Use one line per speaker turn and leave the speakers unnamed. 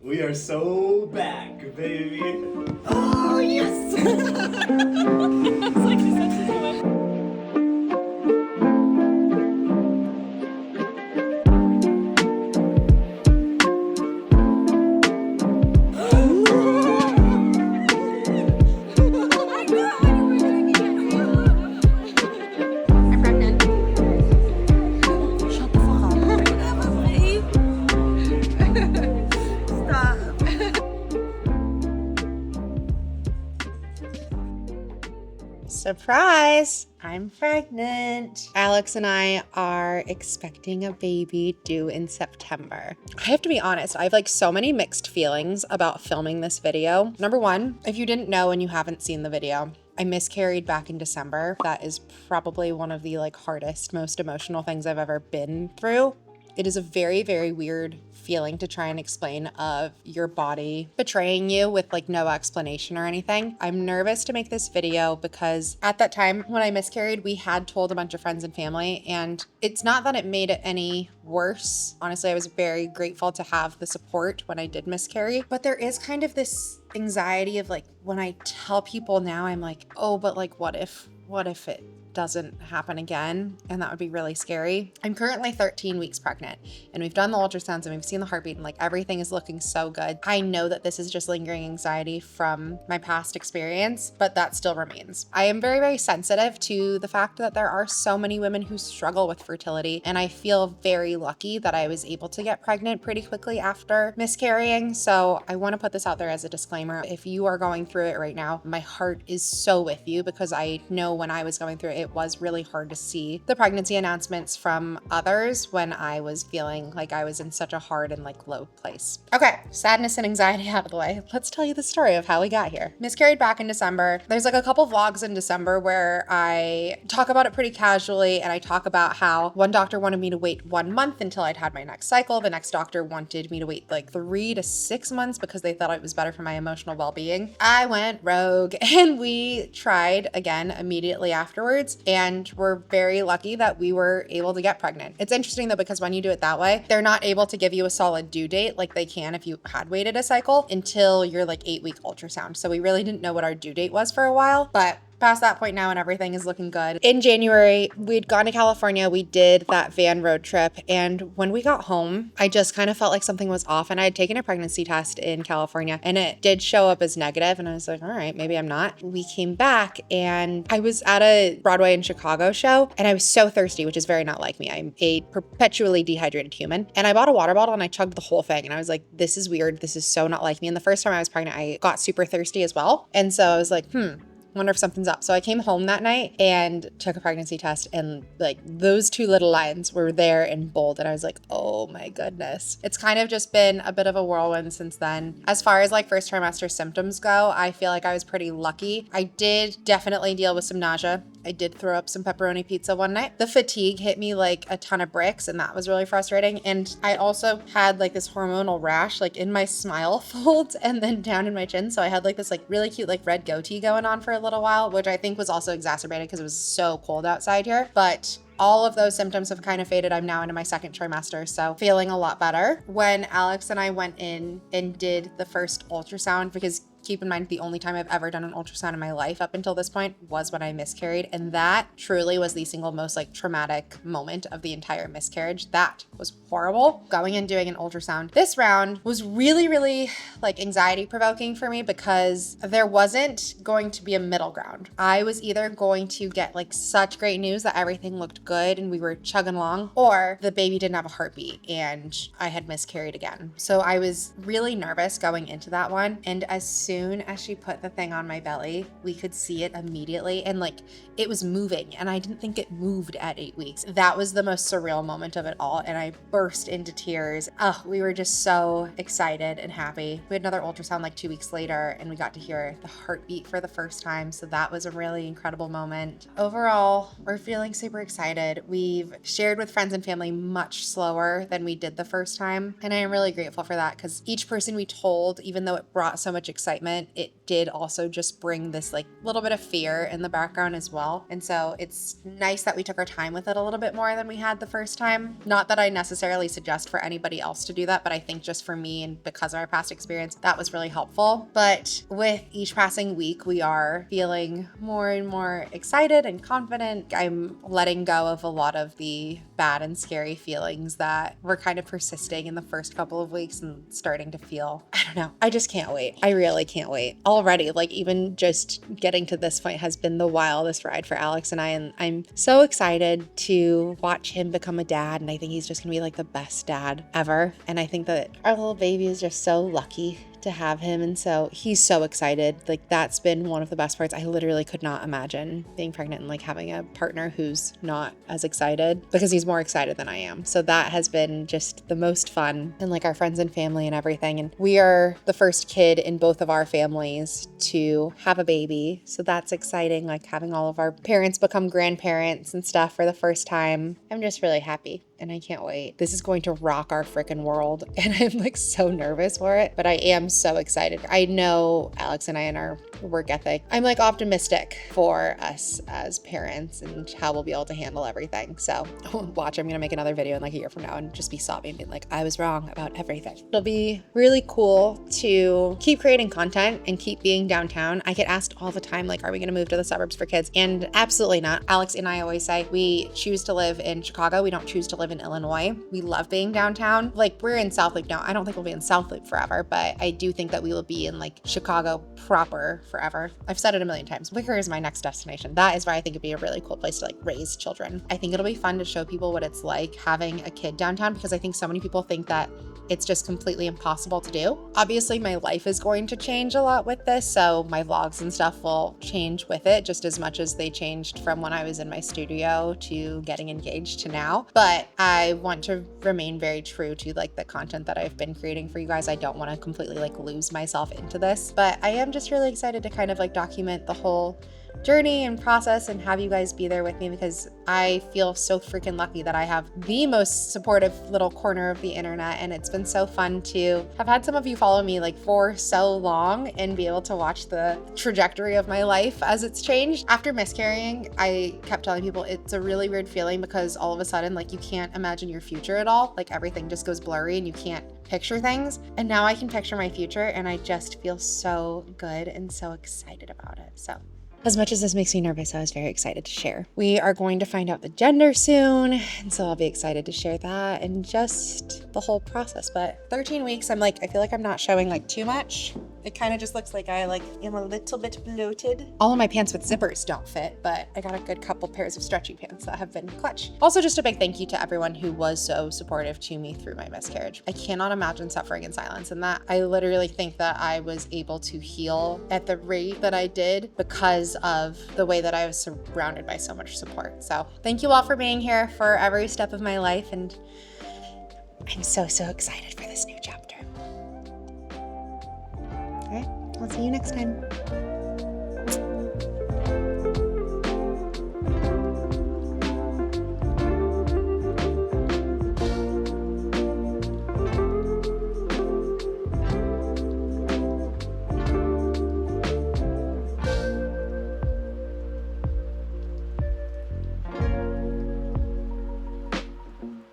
We are so back, baby.
Oh, yes! It's like she's such a I'm pregnant. Shut the fuck up. Stop. Surprise! I'm pregnant. Alex and I are expecting a baby due in September. I have to be honest, I have like so many mixed feelings about filming this video. Number one, if you didn't know and you haven't seen the video, I miscarried back in December. That is probably one of the like hardest, most emotional things I've ever been through. It is a very, very weird feeling to try and explain of your body betraying you with like no explanation or anything. I'm nervous to make this video because at that time when I miscarried, we had told a bunch of friends and family, and it's not that it made it any worse. Honestly, I was very grateful to have the support when I did miscarry, but there is kind of this anxiety of like, when I tell people now, I'm like, oh, but like, what if it doesn't happen again? And that would be really scary. I'm currently 13 weeks pregnant, and we've done the ultrasounds and we've seen the heartbeat, and like everything is looking so good. I know that this is just lingering anxiety from my past experience, but that still remains. I am very, very sensitive to the fact that there are so many women who struggle with fertility, and I feel very lucky that I was able to get pregnant pretty quickly after miscarrying. So I want to put this out there as a disclaimer. If you are going through it right now, my heart is so with you, because I know when I was going through it, it was really hard to see the pregnancy announcements from others when I was feeling like I was in such a hard and like low place. Okay, sadness and anxiety out of the way. Let's tell you the story of how we got here. Miscarried back in December. There's like a couple vlogs in December where I talk about it pretty casually, and I talk about how one doctor wanted me to wait 1 month until I'd had my next cycle. The next doctor wanted me to wait like 3 to 6 months because they thought it was better for my emotional well-being. I went rogue and we tried again immediately afterwards, and we're very lucky that we were able to get pregnant. It's interesting though, because when you do it that way, they're not able to give you a solid due date like they can if you had waited a cycle until your like 8-week ultrasound. So we really didn't know what our due date was for a while, but past that point now, and everything is looking good. In January, we'd gone to California. We did that van road trip, and when we got home, I just kind of felt like something was off, and I had taken a pregnancy test in California, and it did show up as negative, and I was like, all right, maybe I'm not. We came back, and I was at a Broadway in Chicago show, and I was so thirsty, which is very not like me. I'm a perpetually dehydrated human, and I bought a water bottle, and I chugged the whole thing, and I was like, this is weird. This is so not like me. And the first time I was pregnant, I got super thirsty as well, and so I was like, wonder if something's up. So I came home that night and took a pregnancy test, and like those two little lines were there in bold, and I was like, oh my goodness. It's kind of just been a bit of a whirlwind since then. As far as like first trimester symptoms go, I feel like I was pretty lucky. I did definitely deal with some nausea. I did throw up some pepperoni pizza one night. The fatigue hit me like a ton of bricks, and that was really frustrating. And I also had like this hormonal rash like in my smile folds and then down in my chin. So I had like this like really cute like red goatee going on for a little while, which I think was also exacerbated because it was so cold outside here. But all of those symptoms have kind of faded. I'm now into my second trimester, so feeling a lot better. When Alex and I went in and did the first ultrasound, because keep in mind, the only time I've ever done an ultrasound in my life up until this point was when I miscarried. And that truly was the single most like traumatic moment of the entire miscarriage. That was horrible. Going and doing an ultrasound this round was really, really like anxiety provoking for me, because there wasn't going to be a middle ground. I was either going to get like such great news that everything looked good and we were chugging along, or the baby didn't have a heartbeat and I had miscarried again. So I was really nervous going into that one. And as soon as she put the thing on my belly, we could see it immediately, and like it was moving, and I didn't think it moved at 8 weeks. That was the most surreal moment of it all, and I burst into tears. We were just so excited and happy. We had another ultrasound like 2 weeks later, and we got to hear the heartbeat for the first time, so that was a really incredible moment. Overall, we're feeling super excited. We've shared with friends and family much slower than we did the first time, and I am really grateful for that, because each person we told, even though it brought so much excitement, it did also just bring this like little bit of fear in the background as well. And so it's nice that we took our time with it a little bit more than we had the first time. Not that I necessarily suggest for anybody else to do that, but I think just for me and because of our past experience, that was really helpful. But with each passing week, we are feeling more and more excited and confident. I'm letting go of a lot of the bad and scary feelings that were kind of persisting in the first couple of weeks and starting to feel, I don't know. I just can't wait. I really can't wait. Already, like even just getting to this point has been the wildest ride for Alex and I, and I'm so excited to watch him become a dad, and I think he's just gonna be like the best dad ever. And I think that our little baby is just so lucky to have him, and so he's so excited. Like that's been one of the best parts. I literally could not imagine being pregnant and like having a partner who's not as excited, because he's more excited than I am. So that has been just the most fun, and like our friends and family and everything. And we are the first kid in both of our families to have a baby, so that's exciting, like having all of our parents become grandparents and stuff for the first time. I'm just really happy and I can't wait. This is going to rock our freaking world, and I'm like so nervous for it, but I am so excited. I know Alex and I and our work ethic, I'm like optimistic for us as parents and how we'll be able to handle everything. So watch, I'm gonna make another video in like a year from now and just be sobbing, being like, I was wrong about everything. It'll be really cool to keep creating content and keep being downtown. I get asked all the time, like, are we gonna move to the suburbs for kids? And absolutely not. Alex and I always say we choose to live in Chicago. We don't choose to live in Illinois. We love being downtown. Like we're in South Loop now. I don't think we'll be in South Loop forever, but I do think that we will be in like Chicago proper forever. I've said it a million times. Wicker is my next destination. That is where I think it'd be a really cool place to like raise children. I think it'll be fun to show people what it's like having a kid downtown, because I think so many people think that it's just completely impossible to do. Obviously, my life is going to change a lot with this, so my vlogs and stuff will change with it just as much as they changed from when I was in my studio to getting engaged to now. But I want to remain very true to like the content that I've been creating for you guys. I don't want to completely like lose myself into this, but I am just really excited to kind of like document the whole journey and process and have you guys be there with me, because I feel so freaking lucky that I have the most supportive little corner of the internet. And it's been so fun to have had some of you follow me like for so long and be able to watch the trajectory of my life as it's changed. After miscarrying, I kept telling people it's a really weird feeling, because all of a sudden like you can't imagine your future at all. Like everything just goes blurry and you can't picture things. And now I can picture my future, and I just feel so good and so excited about it. So as much as this makes me nervous, I was very excited to share. We are going to find out the gender soon, and so I'll be excited to share that and just the whole process. But 13 weeks, I feel like I'm not showing like too much. It kind of just looks like I like am a little bit bloated. All of my pants with zippers don't fit, but I got a good couple pairs of stretchy pants that have been clutch. Also, just a big thank you to everyone who was so supportive to me through my miscarriage. I cannot imagine suffering in silence, and that I literally think that I was able to heal at the rate that I did because of the way that I was surrounded by so much support. So thank you all for being here for every step of my life, and I'm so excited for this new chapter. All right, I'll see you next time.